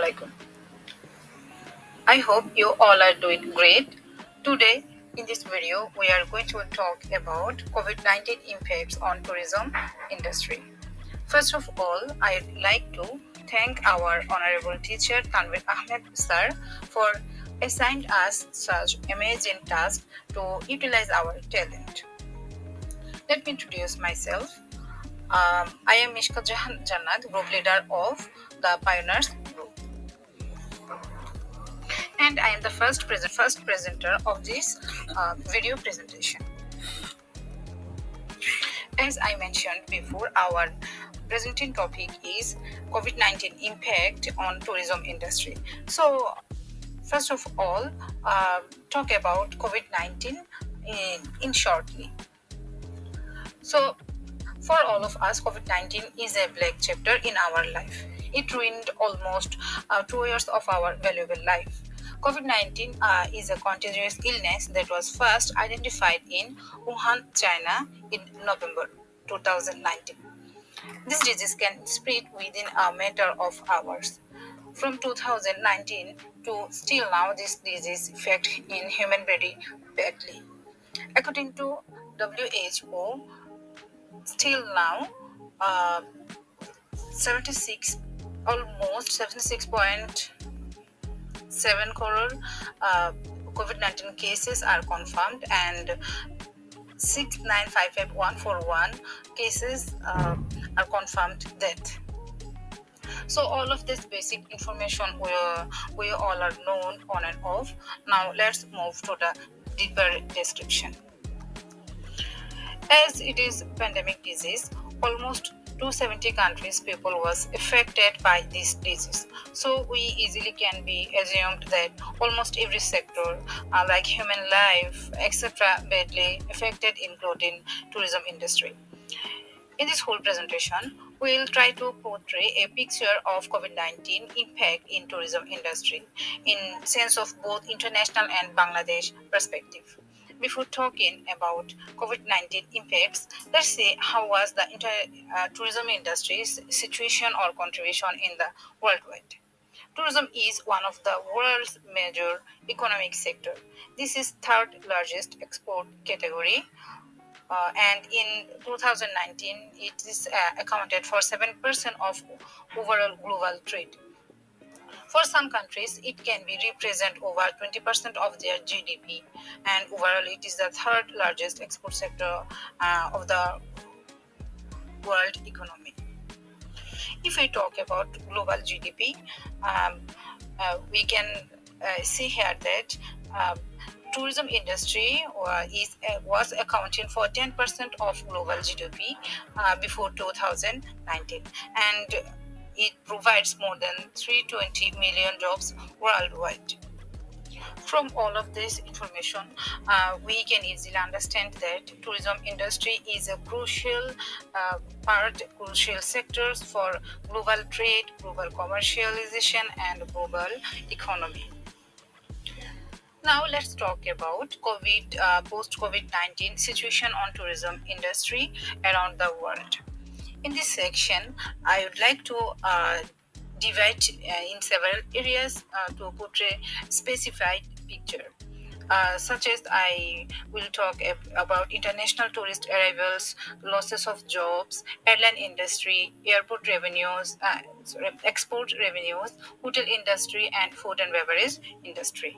Assalamualaikum. I hope you all are doing great. Today, in this video, we are going to talk about COVID-19 impacts on tourism industry. First of all, I'd like to thank our honorable teacher Tanvir Ahmed sir for assigned us such amazing task to utilize our talent. Let me introduce myself. I am Mishka Jahan Jannat, group leader of the Pioneers Group. And I am the first presenter of this video presentation. As I mentioned before, our presenting topic is COVID-19 impact on tourism industry. So, first of all, talk about COVID-19 in shortly. So, for all of us, COVID-19 is a black chapter in our life. It ruined almost 2 years of our valuable life. COVID-19 is a contagious illness that was first identified in Wuhan, China in November 2019. This disease can spread within a matter of hours. From 2019 to still now, this disease affects in human body badly. According to WHO, still now, 76.7 crore COVID-19 cases are confirmed and 6955141 cases are confirmed death. So all of this basic information we all are known on and off. Now let's move to the deeper description. As it is pandemic disease, almost 270 countries people was affected by this disease. So we easily can be assumed that almost every sector like human life, etc. badly affected, including tourism industry. In this whole presentation, we will try to portray a picture of COVID-19 impact in tourism industry in sense of both international and Bangladesh perspective. Before talking about COVID-19 impacts, let's see how was the tourism industry's situation or contribution in the worldwide. Tourism is one of the world's major economic sector. This is third largest export category, and in 2019 it is accounted for 7% of overall global trade. For some countries, it can be represent over 20% of their GDP, and overall, it is the third largest export sector of the world economy. If we talk about global GDP, we can see here that tourism industry was accounting for 10% of global GDP before 2019, and it provides more than 320 million jobs worldwide. From all of this information, we can easily understand that tourism industry is a crucial crucial sectors for global trade, global commercialization, and global economy. Now let's talk about post-COVID-19 situation on tourism industry around the world. In this section, I would like to divide in several areas to portray specified picture. Such as I will talk about international tourist arrivals, losses of jobs, airline industry, airport revenues, export revenues, hotel industry, and food and beverage industry.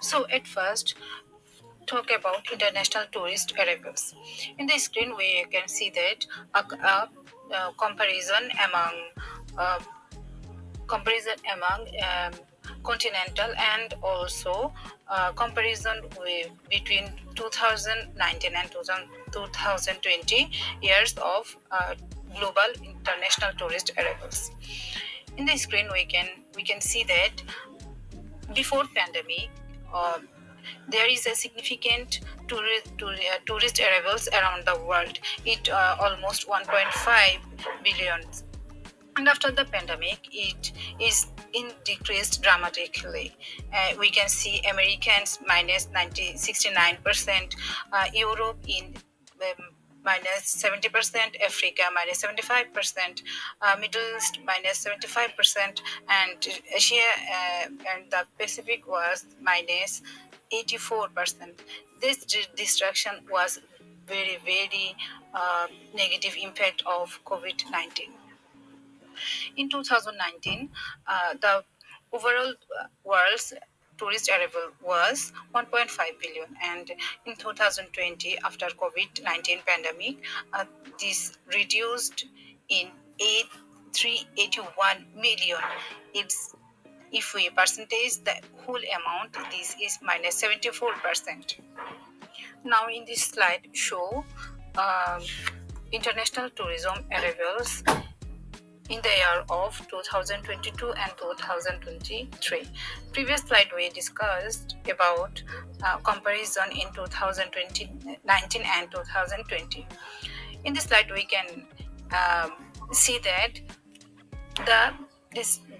So at first, talk about international tourist arrivals. In the screen, we can see that a uh, comparison among continental and also comparison between 2019 and 2020 years of global international tourist arrivals. In the screen, we can see that before pandemic. There is a significant tourist arrivals around the world. It almost 1.5 billion. And after the pandemic, it is decreased dramatically. We can see Americans minus 69%, Europe in minus 70%, Africa minus 75%, Middle East minus 75%, and Asia and the Pacific was minus 84%. This destruction was very negative impact of COVID-19. In 2019, the overall world's tourist arrival was 1.5 billion, and in 2020, after COVID-19 pandemic, this reduced in 381 million. It's if we percentage the whole amount, this is minus 74%. Now in this slide show um, international tourism arrivals in the year of 2022 and 2023. Previous slide we discussed about comparison in 2019 and 2020. In this slide we can see that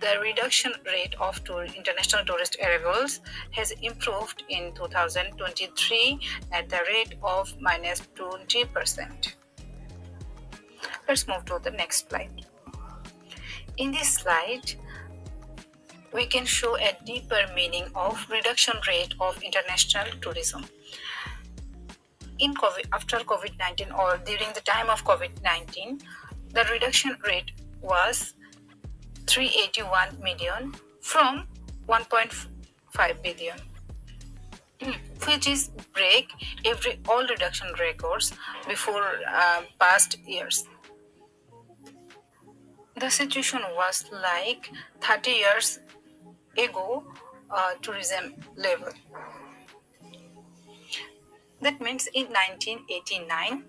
the reduction rate of international tourist arrivals has improved in 2023 at the rate of minus 20%. Let's move to the next slide. In this slide, we can show a deeper meaning of reduction rate of international tourism. After COVID-19 or during the time of COVID-19, the reduction rate was 381 million from 1.5 billion, which is break all reduction records before past years. The situation was like 30 years ago tourism level. That means in 1989,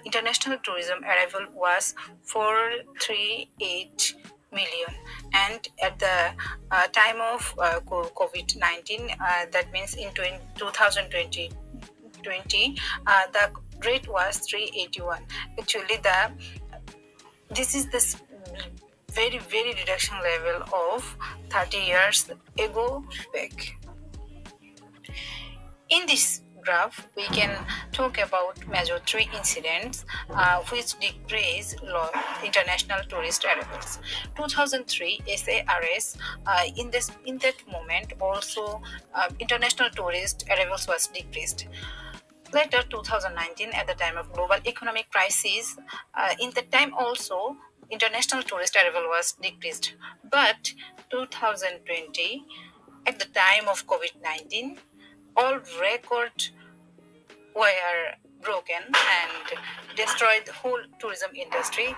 international tourism arrival was 438 million, and at the time of COVID-19, that means in 2020, the rate was 381. Actually, this is the very reduction level of 30 years ago back. In this graph, we can talk about major three incidents which decrease international tourist arrivals. 2003 SARS, in that moment also international tourist arrivals was decreased. Later 2019, at the time of global economic crisis, in that time also international tourist arrival was decreased. But 2020, at the time of COVID-19, all records were broken and destroyed the whole tourism industry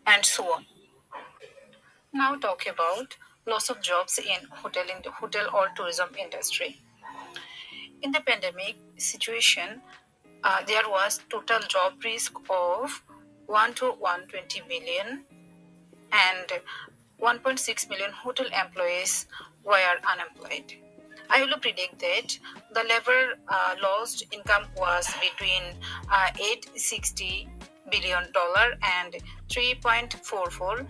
and so on. Now talk about loss of jobs in hotel or tourism industry. In the pandemic situation, there was total job risk of 1 to 120 million, and 1.6 million hotel employees were unemployed. I will predict that the labor lost income was between $860 billion and $3.44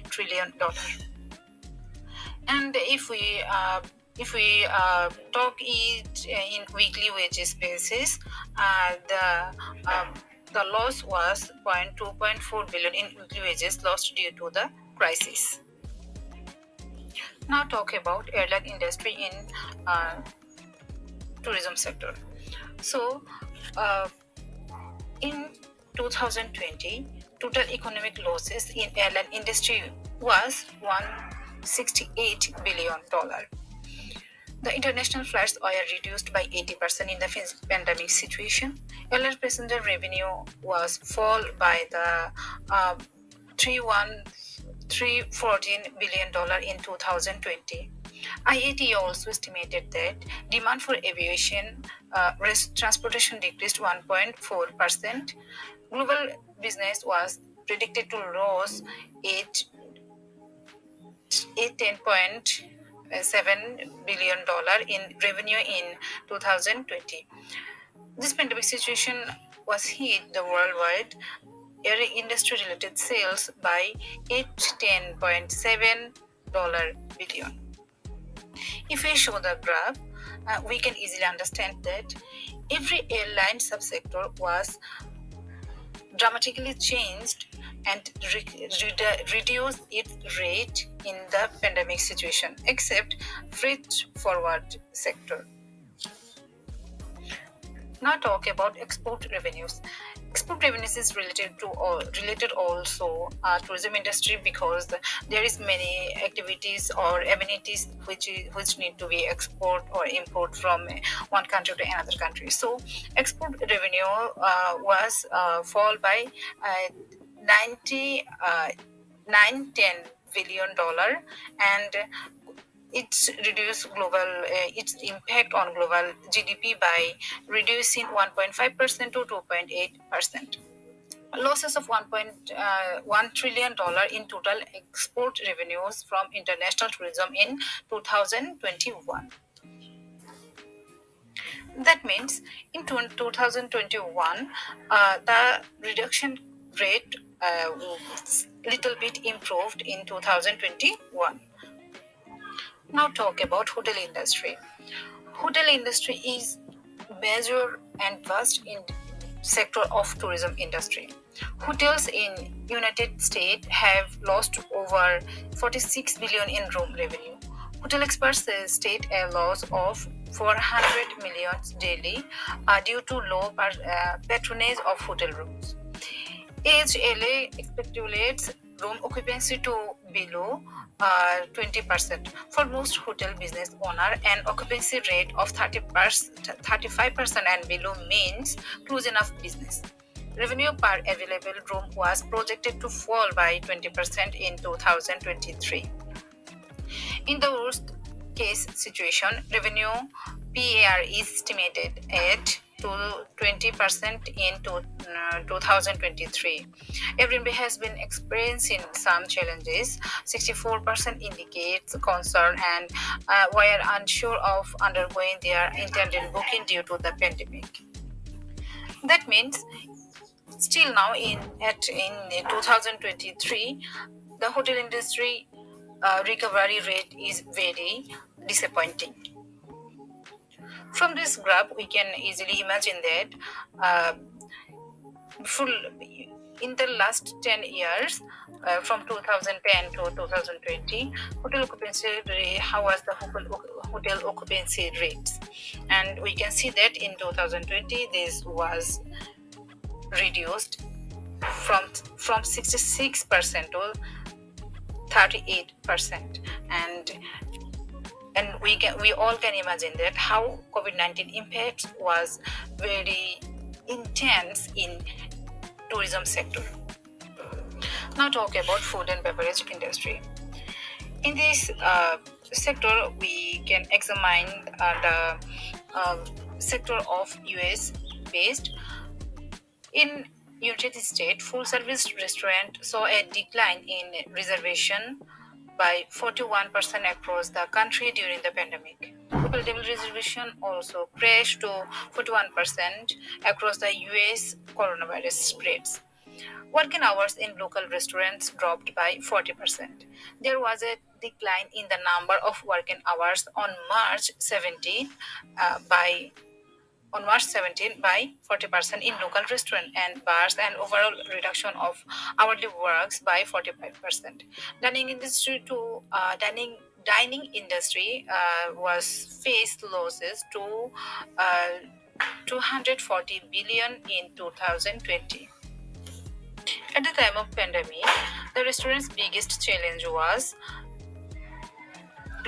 trillion. And if we talk it in weekly wages basis, the loss was 2.4 billion in weekly wages lost due to the crisis. Now talk about airline industry in tourism sector. So in 2020, total economic losses in airline industry was $168 billion. The international flights were reduced by 80% in the pandemic situation. Airline passenger revenue was fall by the $314 billion in 2020. IATA also estimated that demand for aviation transportation decreased 1.4%. Global business was predicted to lose 10.7 billion in revenue in 2020. This pandemic situation was hit the worldwide air industry related sales by 10.7 billion. If we show the graph, we can easily understand that Every airline subsector was dramatically changed and reduced its rate in the pandemic situation, except freight forward sector. Now talk about export revenues. Export revenues is related also tourism industry because there is many activities or amenities which need to be export or import from one country to another country. So export revenue was fall by 90 $9-10 billion, and it's reduced its impact on global GDP by reducing 1.5% to 2.8%. Losses of $1.1 trillion in total export revenues from international tourism in 2021. That means in 2021, the reduction rate little bit improved in 2021. Now talk about hotel industry. Hotel industry is major and vast in sector of tourism industry. Hotels in United States have lost over 46 billion in room revenue. Hotel experts state a loss of 400 million daily due to low patronage of hotel rooms. AHLA speculates room occupancy to below 20%. For most hotel business owner, an occupancy rate of 35% and below means close enough business. Revenue per available room was projected to fall by 20% in 2023. In the worst case situation, revenue PAR is estimated at to 20% in 2023. Airbnb has been experiencing some challenges. 64% indicates concern and were unsure of undergoing their intended booking due to the pandemic. That means still now in 2023, the hotel industry recovery rate is very disappointing. From this graph, we can easily imagine that full in the last 10 years, from 2010 to 2020, hotel occupancy rate, how was the hotel occupancy rates? And we can see that in 2020, this was reduced from 66% to 38%, and we all can imagine that how COVID-19 impact was very intense in tourism sector. Now talk about food and beverage industry. In this sector, we can examine the sector of US based. In United States, full service restaurant saw a decline in reservation by 41% across the country during the pandemic. Local table reservation also crashed to 41% across the US coronavirus spreads. Working hours in local restaurants dropped by 40%. There was a decline in the number of working hours on March 17 by 40% in local restaurant and bars, and overall reduction of hourly works by 45%. Dining industry was faced losses to 240 billion in 2020. At the time of pandemic, the restaurant's biggest challenge was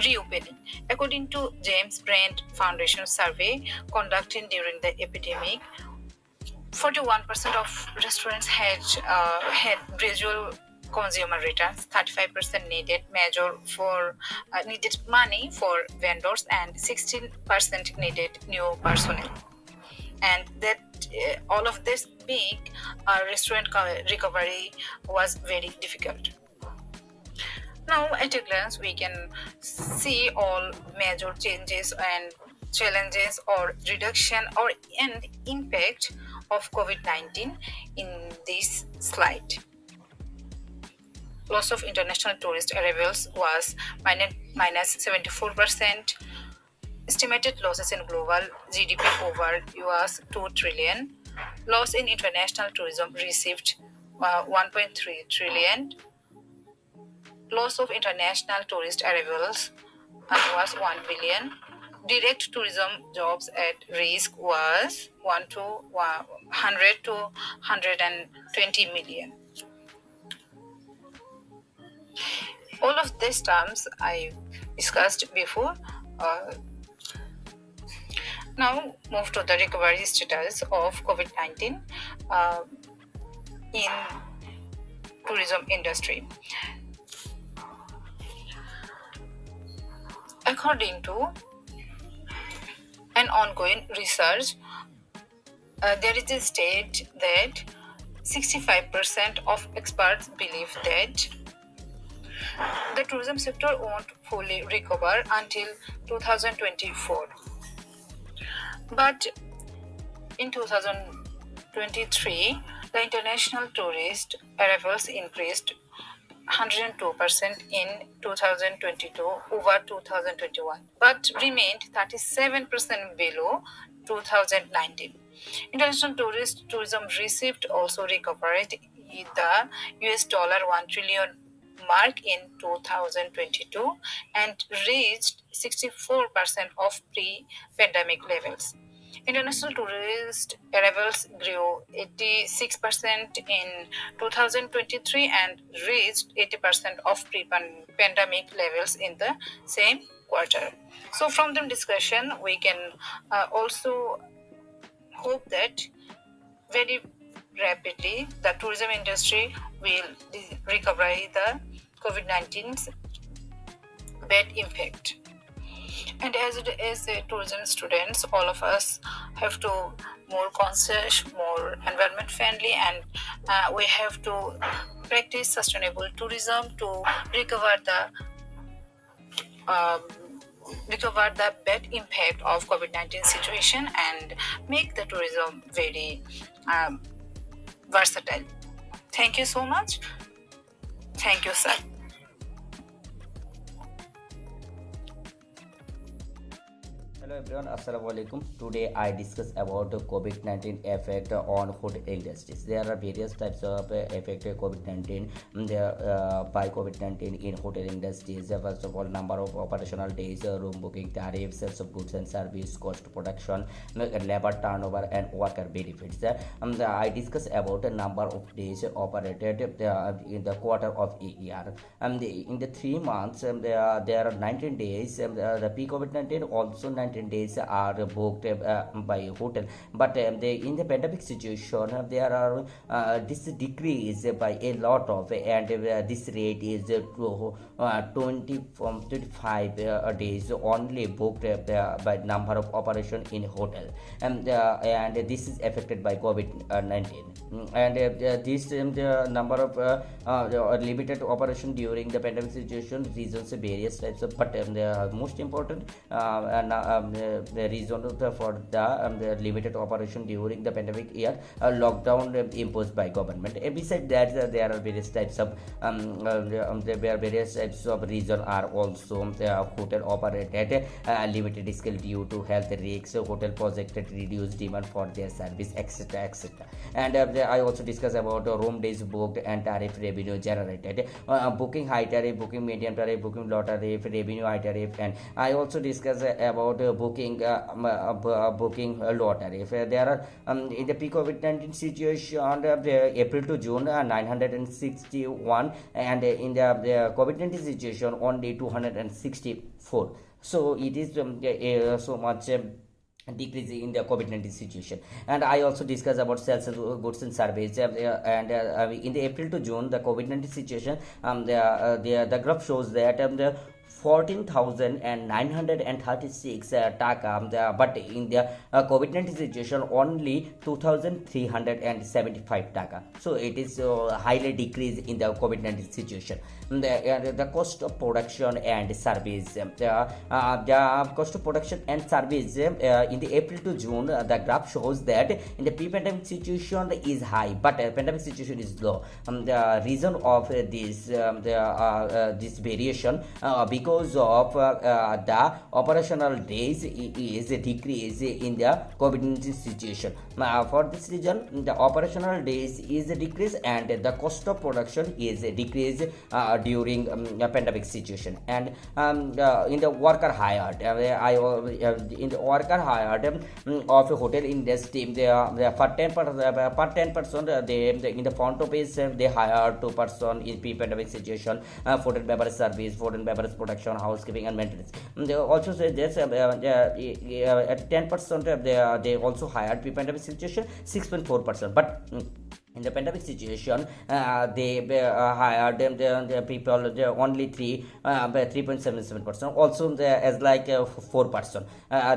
reopening. According to James Brand Foundation survey conducted during the epidemic, 41% of restaurants had gradual consumer returns, 35% needed money for vendors, and 16% needed new personnel. And that all of this big restaurant recovery was very difficult. Now, at a glance, we can see all major changes and challenges or reduction or end impact of COVID-19 in this slide. Loss of international tourist arrivals was minus 74%. estimated losses in global GDP over US 2 trillion, loss in international tourism received 1.3 trillion, loss of international tourist arrivals was 1 billion, direct tourism jobs at risk was 100 to 120 million. All of these terms I discussed before. Now move to the recovery status of COVID-19 in tourism industry. According to an ongoing research, there is a state that 65% of experts believe that the tourism sector won't fully recover until 2024. But in 2023, the international tourist arrivals increased 102% in 2022 over 2021, but remained 37% below 2019. International tourism received also recovered the US dollar 1 trillion mark in 2022 and reached 64% of pre-pandemic levels. International tourist arrivals grew 86% in 2023 and reached 80% of pre-pandemic levels in the same quarter. So, from the discussion, we can also hope that very rapidly the tourism industry will recover the COVID-19's bad impact. And as tourism students, all of us have to more conscious, more environment friendly, and we have to practice sustainable tourism to recover the bad impact of COVID-19 situation and make the tourism very versatile. Thank you so much. Thank you, sir. Hello everyone, Assalamu alaikum. Today I discuss about COVID-19 effect on hotel industries. There are various types of effect COVID-19 by COVID-19 in hotel industries. First of all, number of operational days, room booking, tariffs, sales of goods and service, cost production, labor turnover, and worker benefits. I discuss about the number of days operated in the quarter of a year. In the 3 months, there are 19 days. The peak COVID-19 also 19 days are booked by hotel, but in the pandemic situation there are this decrease by a lot of, and this rate is 20 from 25 days only booked by number of operation in hotel, and this is affected by COVID-19, and this the number of limited operation during the pandemic situation reasons various types of, but the most important the reason for the limited operation during the pandemic year lockdown imposed by government. Besides that, there are various types of reason are also hotel operated limited skill due to health risks, hotel projected reduced demand for their service, etc, etc. And I also discuss about room days booked and tariff revenue generated, booking high tariff, booking medium tariff, booking low tariff, revenue high tariff, and I also discuss about booking low tariff. There are in the peak COVID-19 situation, April to June 961, and in the COVID-19 situation only 264. So it is so much decrease in the COVID-19 situation. And I also discuss about sales of goods and services, and in the April to June the COVID-19 situation, the graph shows that the 14,936 taka, but in the COVID-19 situation only 2,375 taka. So it is highly decreased in the COVID-19 situation. The cost of production and service, the cost of production and service in the April to June, the graph shows that in the pre-pandemic situation is high, but pandemic situation is low. The reason of this this variation, because because of the operational days is decrease in the COVID-19 situation. For this reason, the operational days is decrease and the cost of production is decrease during a pandemic situation. And in the worker hired, in the worker hired of a hotel industry, they for 10%, they in the front office they hire 2 person in pre-pandemic situation, food and beverage service, food and beverage production, housekeeping and maintenance. They also say this at 10% they also hired pre-pandemic situation 6.4%, but in the pandemic situation they hired them the people only 3.77%, also as like 4%.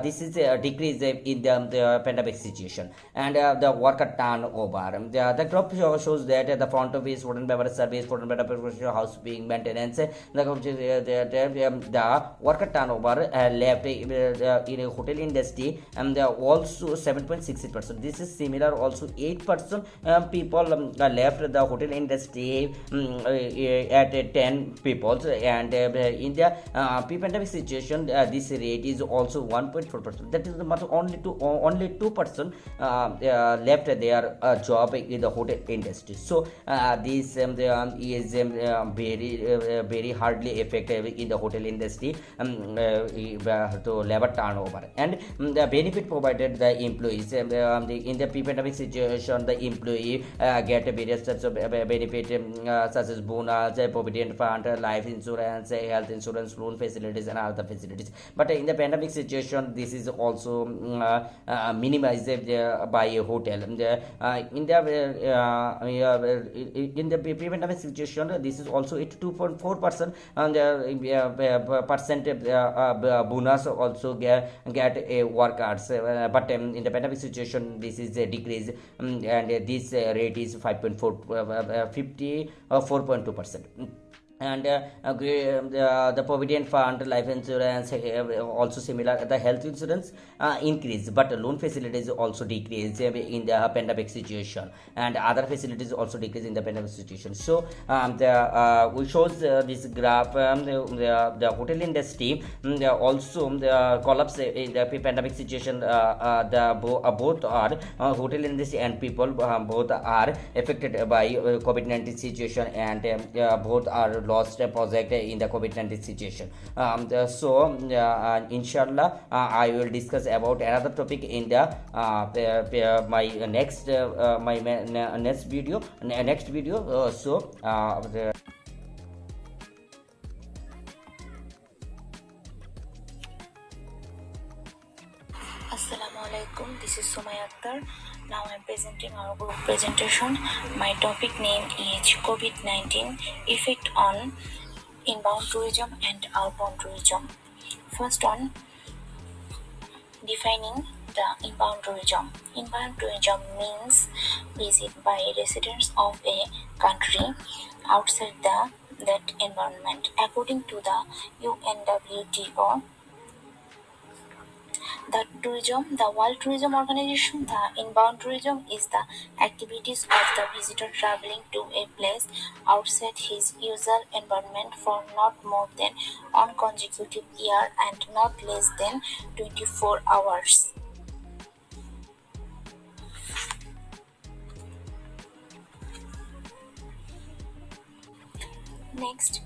This is a decrease in the pandemic situation. And the worker turnover, the graph shows that the front office, food and beverage service, food and beverage housekeeping, maintenance, the worker turnover left in a hotel industry, and also 7.68%. This is similar, also 8% people left the hotel industry at 10 people. And in the pre-pandemic situation, this rate is also 1.4%. That is much only 2% left their job in the hotel industry. So this is very hardly effective in the hotel industry to labor turnover. And the benefit provided the employees in the pre-pandemic situation, the employee get various types of benefit such as bonus, provident fund, life insurance, health insurance, loan facilities and other facilities. But in the pandemic situation, this is also minimized by a hotel. In the pre-pandemic situation, this is also 82.4%, and percent bonus also get a workers. But in the pandemic situation, this is a decrease, and this rate is 4.2%. And the provident fund, life insurance also similar. The health insurance increase, but loan facilities also decrease in the pandemic situation, and other facilities also decrease in the pandemic situation. So we shows this graph, the hotel industry also collapse in the pandemic situation. Both are hotel industry and people both are affected by COVID-19 situation, and both are lost a project in the COVID-19 situation. So inshallah I will discuss about another topic in the my next video. Assalamu alaikum. This is Sumaya Akhtar. Now I'm presenting our group presentation. My topic name is COVID-19 effect on inbound tourism and outbound tourism. First on defining the inbound tourism. Inbound tourism means visit by residents of a country outside that environment. According to the UNWTO, the World Tourism Organization, the inbound tourism is the activities of the visitor traveling to a place outside his usual environment for not more than one consecutive year and not less than 24 hours. Next,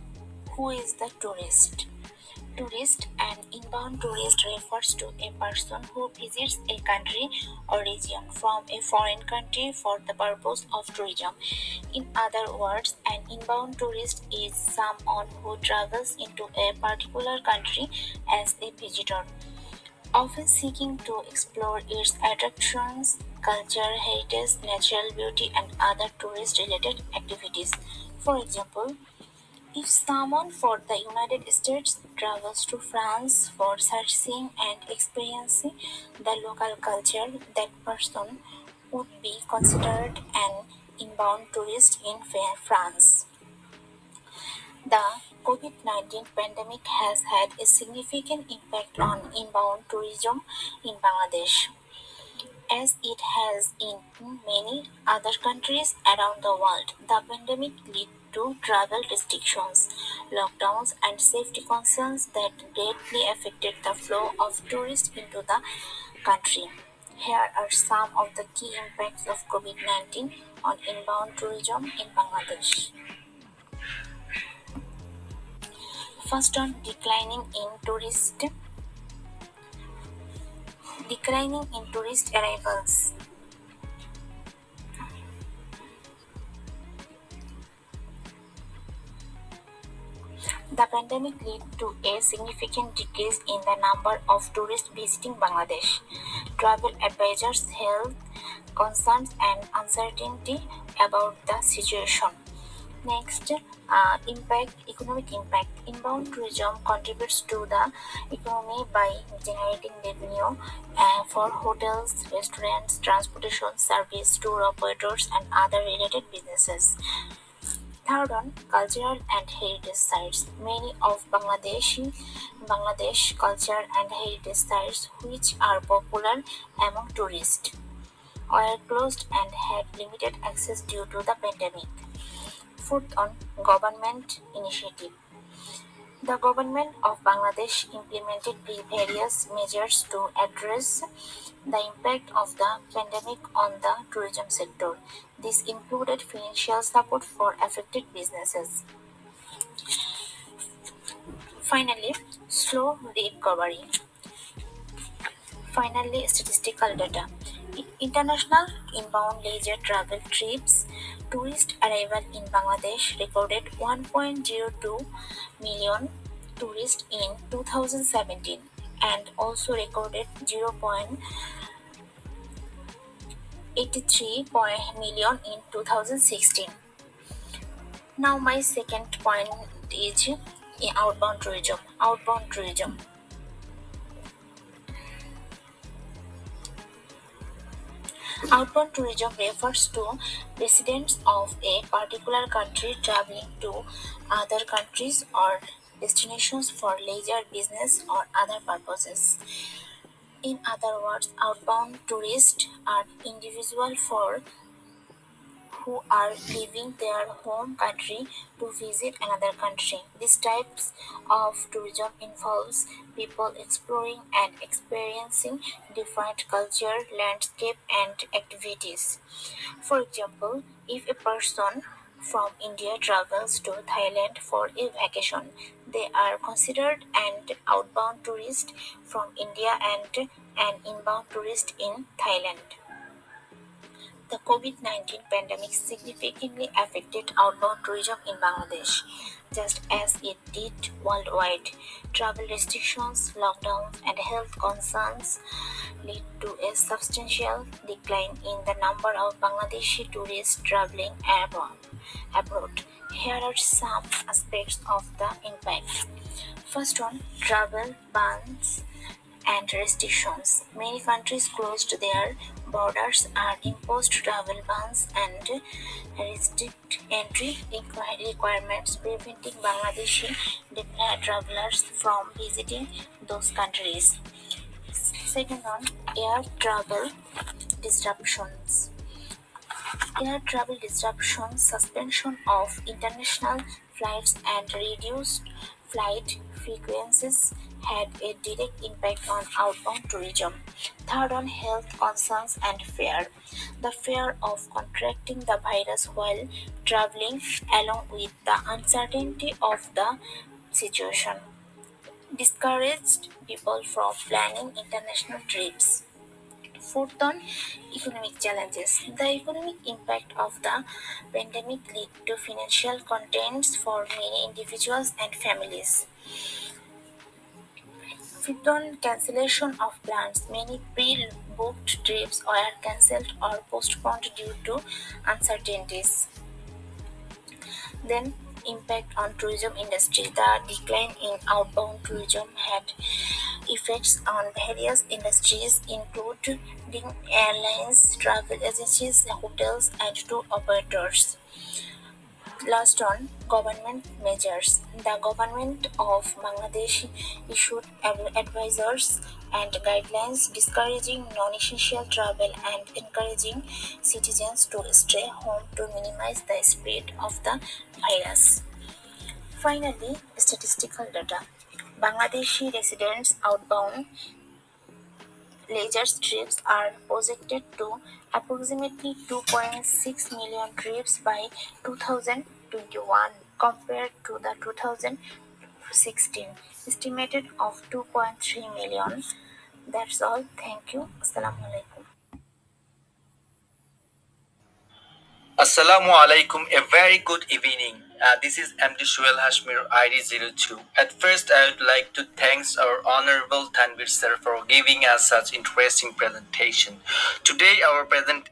who is the tourist? Tourist, an inbound tourist refers to a person who visits a country or region from a foreign country for the purpose of tourism. In other words, an inbound tourist is someone who travels into a particular country as a visitor, often seeking to explore its attractions, culture, heritage, natural beauty, and other tourist related activities. For example, if someone for the United States travels to France for sightseeing and experiencing the local culture, that person would be considered an inbound tourist in France. The COVID-19 pandemic has had a significant impact on inbound tourism in Bangladesh, as it has in many other countries around the world. The pandemic led to travel restrictions, lockdowns, and safety concerns that greatly affected the flow of tourists into the country. Here are some of the key impacts of COVID-19 on inbound tourism in Bangladesh. First on declining in tourist arrivals. The pandemic led to a significant decrease in the number of tourists visiting Bangladesh. Travel advisors held concerns and uncertainty about the situation. Next, economic impact. Inbound tourism contributes to the economy by generating revenue for hotels, restaurants, transportation service, tour operators, and other related businesses. Third on cultural and heritage sites. Many of Bangladesh culture and heritage sites which are popular among tourists were closed and had limited access due to the pandemic. Fourth on government initiative. The government of Bangladesh implemented various measures to address the impact of the pandemic on the tourism sector. This included financial support for affected businesses. Finally, slow recovery. Finally, statistical data. International inbound leisure travel trips, tourist arrival in Bangladesh recorded 1.02 million tourists in 2017 and also recorded 0.83 million in 2016. Now my second point is outbound tourism. Outbound tourism refers to residents of a particular country traveling to other countries or destinations for leisure, business, or other purposes. In other words, outbound tourists are individuals who are leaving their home country to visit another country. These types of tourism involves people exploring and experiencing different culture, landscape, and activities. For example, if a person from India travels to Thailand for a vacation, they are considered an outbound tourist from India and an inbound tourist in Thailand. The COVID-19 pandemic significantly affected outbound tourism in Bangladesh, just as it did worldwide. Travel restrictions, lockdowns, and health concerns led to a substantial decline in the number of Bangladeshi tourists traveling abroad. Here are some aspects of the impact. First one, travel bans and restrictions. Many countries closed their borders or imposed travel bans and restrict entry requirements, preventing Bangladeshi travelers from visiting those countries. Second one, air travel disruptions. Air travel disruptions, suspension of international flights, and reduced flight frequencies had a direct impact on outbound tourism. Third, on health concerns and fear. The fear of contracting the virus while traveling, along with the uncertainty of the situation, discouraged people from planning international trips. Fourth on economic challenges. The economic impact of the pandemic led to financial constraints for many individuals and families. Fifth on cancellation of plans. Many pre-booked trips were cancelled or postponed due to uncertainties. Then impact on tourism industry. The decline in outbound tourism had effects on various industries including airlines, travel agencies, hotels, and tour operators. Last on government measures. The government of Bangladesh issued advisors and guidelines discouraging non-essential travel and encouraging citizens to stay home to minimize the spread of the virus. Finally, statistical data. Bangladeshi residents outbound leisure trips are projected to approximately 2.6 million trips by 2021 compared to the 2016 estimated of 2.3 million. That's all. Thank you. Assalamu alaikum. Assalamu alaikum, a very good evening. This is MD Shuel Hashmir ID02. At first, I would like to thank our Honorable Tanvir sir for giving us such interesting presentation. Today, our presentation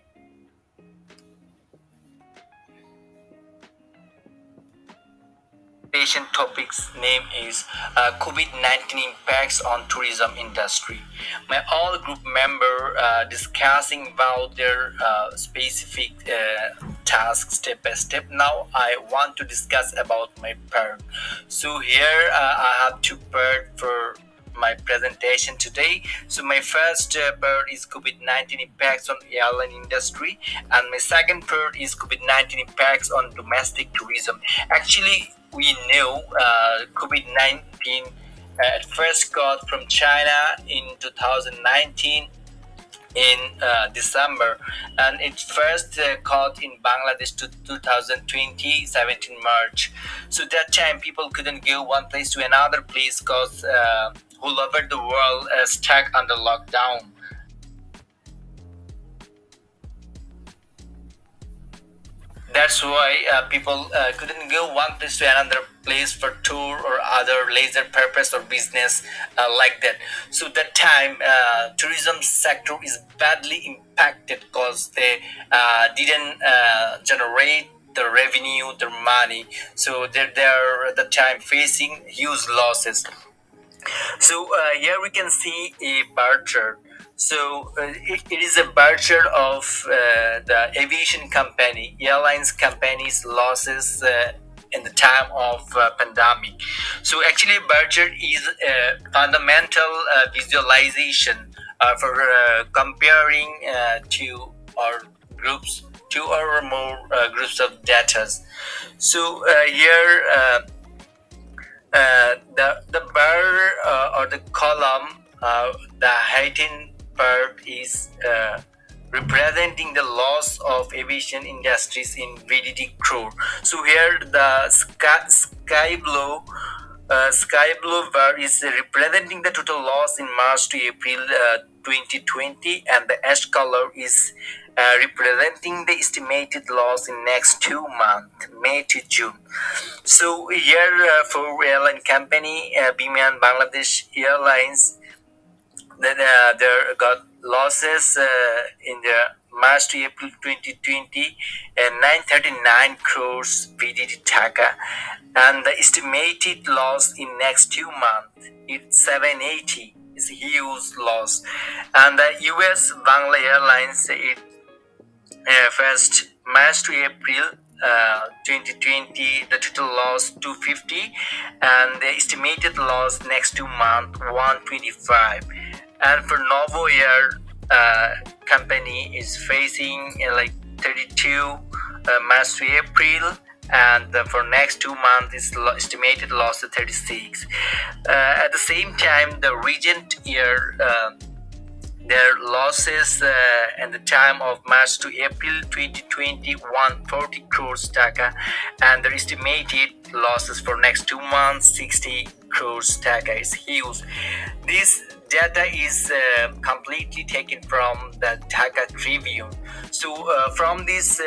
topic's name is COVID-19 impacts on tourism industry. My all group member discussing about their specific task step by step. Now I want to discuss about my part. So here I have two part for my presentation today. So my first part is COVID-19 impacts on airline industry, and my second part is COVID-19 impacts on domestic tourism. Actually, we know COVID-19 at first got from China in 2019 in December, and it first caught in Bangladesh to 2020 17 March. So that time people couldn't go one place to another place because all over the world stuck under lockdown. That's why people couldn't go one place to another place for tour or other leisure purpose or business like that. So that time tourism sector is badly impacted because they didn't generate the revenue, the money. So they're at the time facing huge losses. So here we can see a bar chart. So it is a bar chart of the aviation company, airlines companies' losses in the time of pandemic. So actually, bar chart is a fundamental visualization for comparing two or groups, two or more groups of data. So here. The bar or the column, the heightened part is representing the loss of aviation industries in VDD crore. So here the sky blue bar is representing the total loss in March to April 2020, and the ash color is representing the estimated loss in next 2 months, May to June. So here for airline company, Biman Bangladesh Airlines, that there got losses in the March to April 2020 and 939 crores VDD Taka, and the estimated loss in next 2 months it's 780. Is a huge loss. And the US Bangla Airlines, it first March to April 2020, the total loss 250, and the estimated loss next 2 months 125. And for Novo Air company is facing like 32 March to April, and for next 2 months is estimated loss of 36. At the same time, the Regent Air their losses at the time of March to April 2020 140 crores taka, and their estimated losses for next 2 months 60 crores taka is huge. This data is completely taken from the Dhaka Tribune. So from this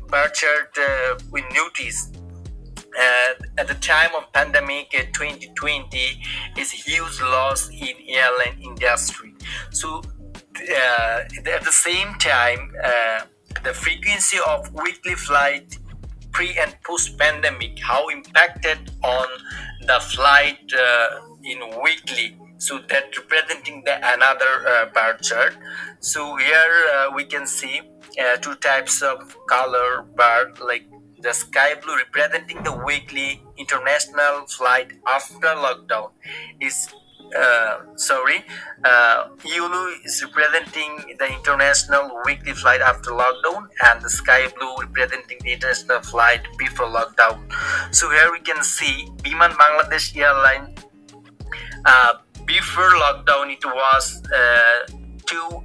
bar chart we notice at the time of pandemic 2020 is huge loss in airline industry. So at the same time the frequency of weekly flight pre and post pandemic, how impacted on the flight in weekly, so that representing the another bar chart. So here we can see two types of color bar, like The sky blue representing the weekly international flight after lockdown is yellow is representing the international weekly flight after lockdown, and the sky blue representing the international flight before lockdown. So here we can see Biman Bangladesh Airline. Before lockdown, it was 2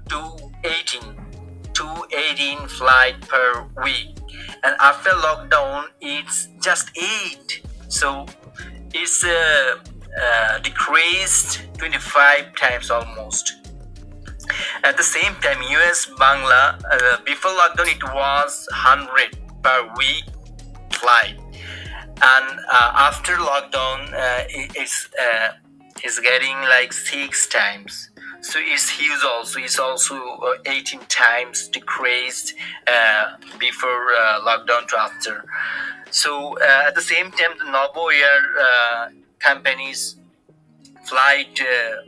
218 218 flight per week, and after lockdown it's just 8. So it's decreased 25 times almost. At the same time, US Bangla, before lockdown it was 100 per week flight, and after lockdown it's getting like 6 times. So it's huge. Also, it's also 18 times decreased before lockdown to after. So at the same time, the Novo Air companies flight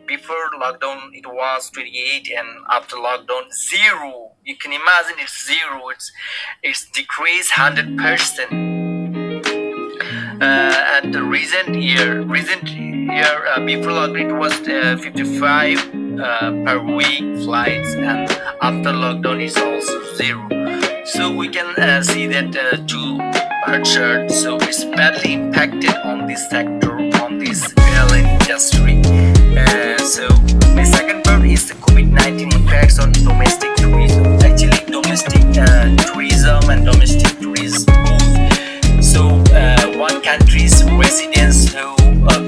before lockdown it was 28, and after lockdown 0. You can imagine it's 0. It's decreased 100%. And the recent year before lockdown it was 55 per week flights, and after lockdown is also 0. So we can see that two bar chart. So it's badly impacted on this sector, on this airline industry. So the second part is the COVID-19 impacts on domestic tourism. Actually, domestic tourism and domestic tourism both. So one country's residents who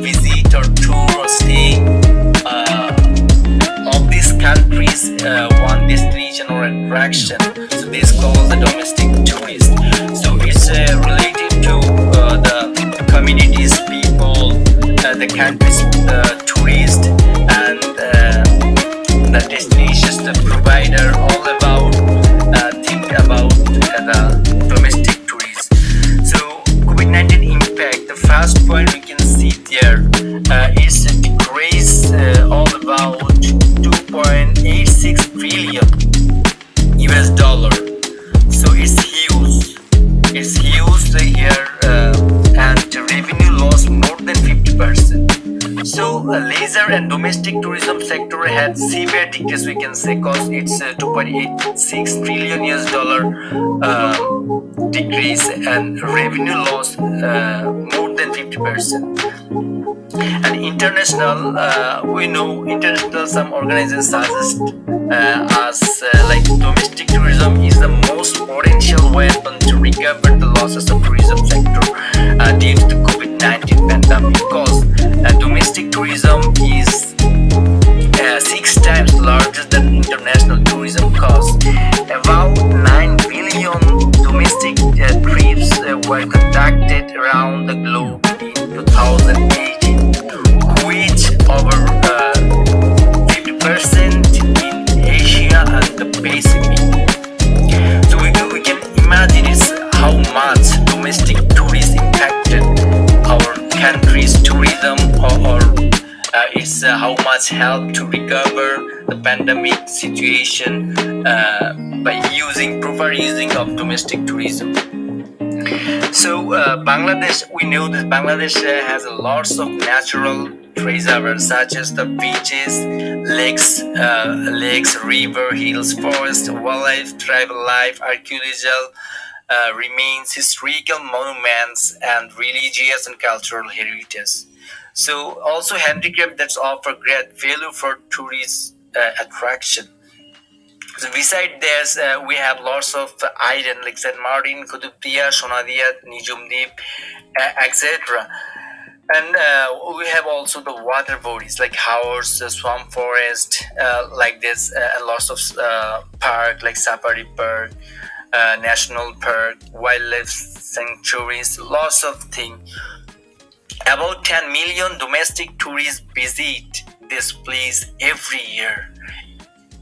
visit or tour or stay of these countries one destination or attraction. So this called the domestic tourist. So it's related to the communities, people, the country's tourist, and the destinations, the provider, all about think about the domestic tourist. So COVID-19 impact. The first point we can see there is a decrease all about 2.86 trillion US dollar. So it's huge. It's huge here, and revenue loss more than 50%. So leisure and domestic tourism sector had severe decrease, we can say, cause it's 2.86 trillion US dollar decrease, and revenue loss more than 50%. And international, we know international, some organizations suggest as like domestic tourism is the most potential weapon to recover the losses of tourism sector due to the COVID-19 pandemic, because domestic tourism is 6 times larger than international tourism cost. About 9 billion domestic trips were conducted around the globe in 2018, which over 50% in Asia and the Pacific. So we can imagine is how much domestic tourists impacted our country's tourism, or it's how much help to recover the pandemic situation by proper using of domestic tourism. So Bangladesh, we know that Bangladesh has lots of natural treasures such as the beaches, lakes, river, hills, forest, wildlife, tribal life, archaeological remains, historical monuments, and religious and cultural heritage. So also handicraft that offer great value for tourist attraction. So beside this, we have lots of islands like St. Martin, Kutubdia, Sonadia, Nijumdeep, etc. And we have also the water bodies like Howard's swamp forest, like this, and lots of park like Safari Park, National Park, wildlife sanctuaries, lots of things. About 10 million domestic tourists visit this place every year.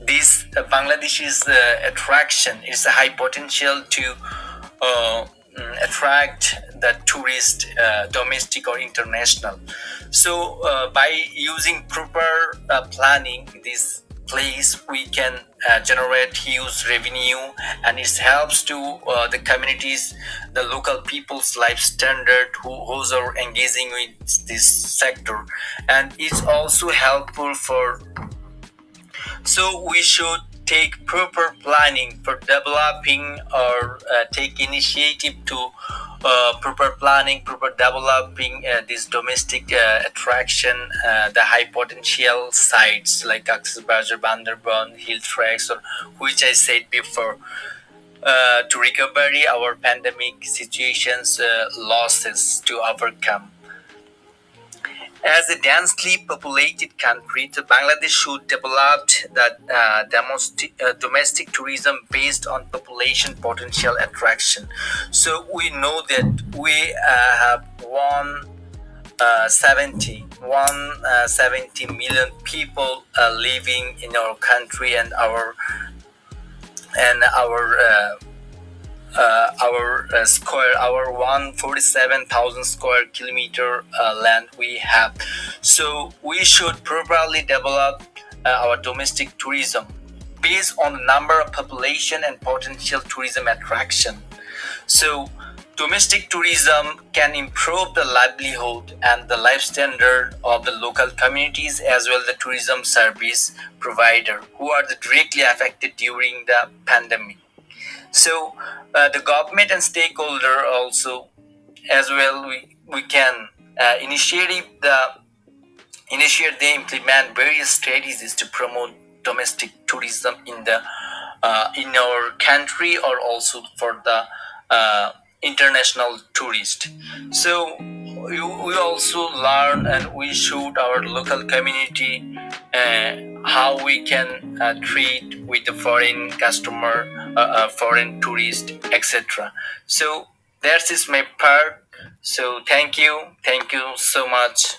This Bangladesh's attraction is a high potential to attract the tourist, domestic or international. So by using proper planning, this place, we can generate huge revenue, and it helps to the communities, the local people's life standard who's are engaging with this sector, and it's also helpful for. So we should take proper planning for developing or take initiative to proper planning, proper developing this domestic attraction, the high potential sites like Axis Bazar, Bandarban, Hill Tracks, or which I said before, to recovery our pandemic situations losses to overcome. As a densely populated country, the Bangladesh should develop that domestic tourism based on population potential attraction. So we know that we have 70 million people living in our country, and our square, our 147,000 square kilometer land we have. So we should properly develop our domestic tourism based on the number of population and potential tourism attraction. So domestic tourism can improve the livelihood and the life standard of the local communities, as well the tourism service provider who are directly affected during the pandemic. So the government and stakeholder also, as well, we can initiate they implement various strategies to promote domestic tourism in our country, or also for the international tourist. So we also learn and we shoot our local community how we can treat with the foreign customer, foreign tourist, etc. So that is my part. So thank you so much.